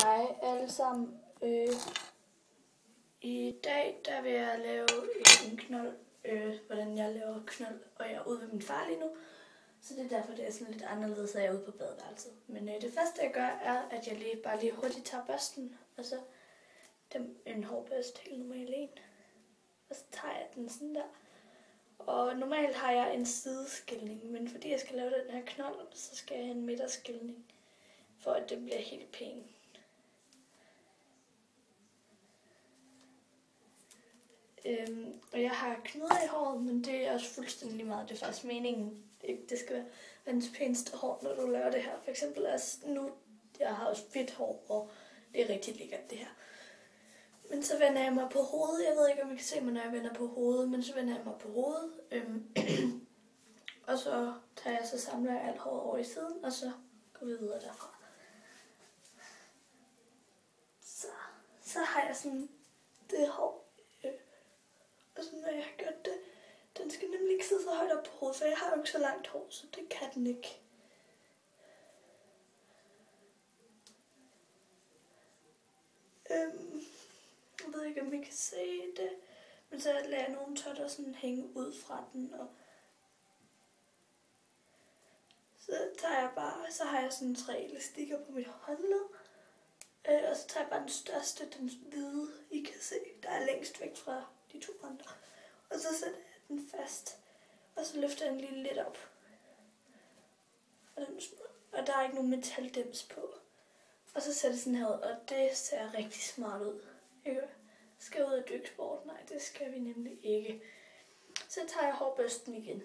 Hej alle sammen. I dag der vil jeg lave en knold, hvordan jeg laver knold, og jeg er ude ved min far lige nu. Så det er derfor, det er sådan lidt anderledes, at jeg er ude på badeværelset. Men det første jeg gør, er, at jeg bare lige hurtigt tager børsten, og så en hård børst, helt normal en. Og så tager jeg den sådan der. Og normalt har jeg en sideskilning, men fordi jeg skal lave den her knold, så skal jeg have en midterskilning, for at det bliver helt pænt. Og jeg har knuder i håret, men det er også fuldstændig lige meget. Det er faktisk meningen. Det skal være verdens pæneste hår, når du laver det her. For eksempel nu, jeg har også fedt hår, og det er rigtig lækkert det her. Men så vender jeg mig på hovedet. Jeg ved ikke, om I kan se mig, når jeg vender på hovedet, men så vender jeg mig på hovedet. Og så samler jeg alt håret over i siden, og så går vi videre derfra. Så har jeg sådan det hår. Og så når jeg har gjort det, den skal nemlig ikke sidde så højt op på hovedet, for jeg har jo ikke så langt hår, så det kan den ikke. Jeg ved ikke, om I kan se det, men så lader jeg nogle totter sådan hænge ud fra den, og så har jeg sådan 3 elastikker på mit håndled, og så tager jeg bare den største, den hvide, I kan se, der er længst væk fra de 2 andre. Og så sætter jeg den fast, og så løfter jeg den lige lidt op. Og der er ikke nogen metaldims på. Og så sætter jeg sådan her ud, og det ser rigtig smart ud. Ikke? Skal ud af dyksport? Nej, det skal vi nemlig ikke. Så tager jeg hårbørsten igen,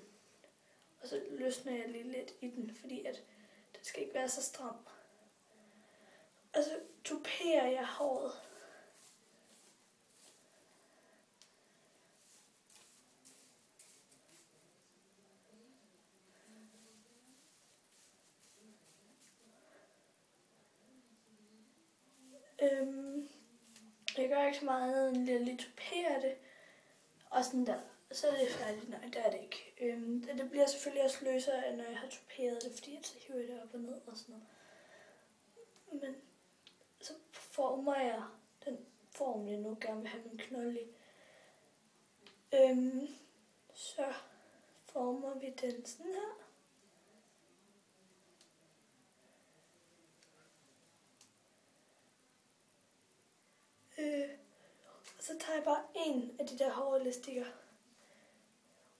og så løsner jeg lige lidt i den, fordi at den skal ikke være så stram. Og så tuperer jeg håret. Jeg gør ikke så meget, end jeg lige tuperer det, og sådan der. Så er det færdigt. Nej, det er det ikke. Det bliver selvfølgelig også løsere, når jeg har tuperet det, fordi så hiver jeg det op og ned og sådan noget. Men så former jeg den form, jeg nu gerne vil have min knold i. Så former vi den sådan her. Og så tager jeg bare en af de der hårelastikker.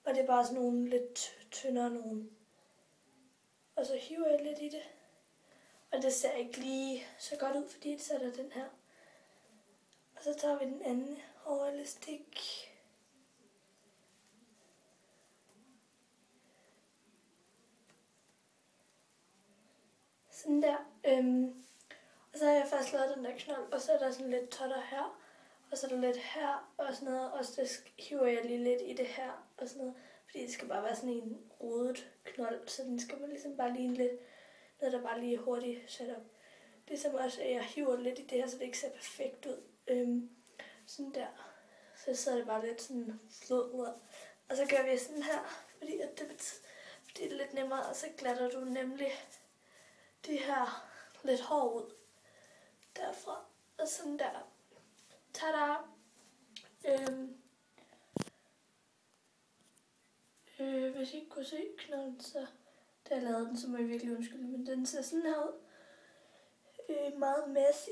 Og det er bare sådan nogle lidt tyndere nogle. Og så hiver jeg lidt i det. Og det ser ikke lige så godt ud, fordi det sætter den her. Og så tager vi den anden hårelastik. Sådan der. Og så har jeg først lavet den der knold, og så er der sådan lidt totter her. Og så er der lidt her og sådan noget, og så hiver jeg lige lidt i det her og sådan noget. Fordi det skal bare være sådan en rodet knold, så den skal ligesom bare ligne lidt noget, der bare lige hurtigt sat op. Det er som også, at jeg hiver lidt i det her, så det ikke ser perfekt ud. Sådan der. Så sidder det bare lidt sådan flod ud. Og så gør vi sådan her, fordi det er lidt nemmere, og så glatter du nemlig det her lidt hår ud derfra. Og sådan der. Tada! Hvis I ikke kunne se knolden, så da jeg lavede den, så må I virkelig undskylde, men den ser sådan her ud. Meget messy,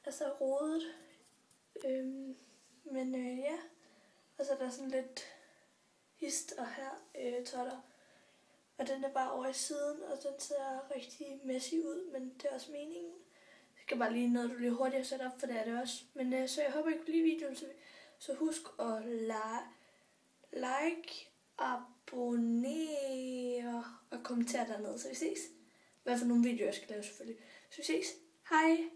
altså rodet. Ja, og så er der sådan lidt hist og her totter. Og den er bare over i siden, og den ser rigtig messy ud, men det er også meningen. Det skal bare lige noget, du lige hurtigt sætte op, for det er det også. Men så jeg håber, I kunne lide videoen, så husk at like, abonnere og kommentere dernede, så vi ses. Hvad for nogle videoer jeg skal lave selvfølgelig. Så vi ses. Hej!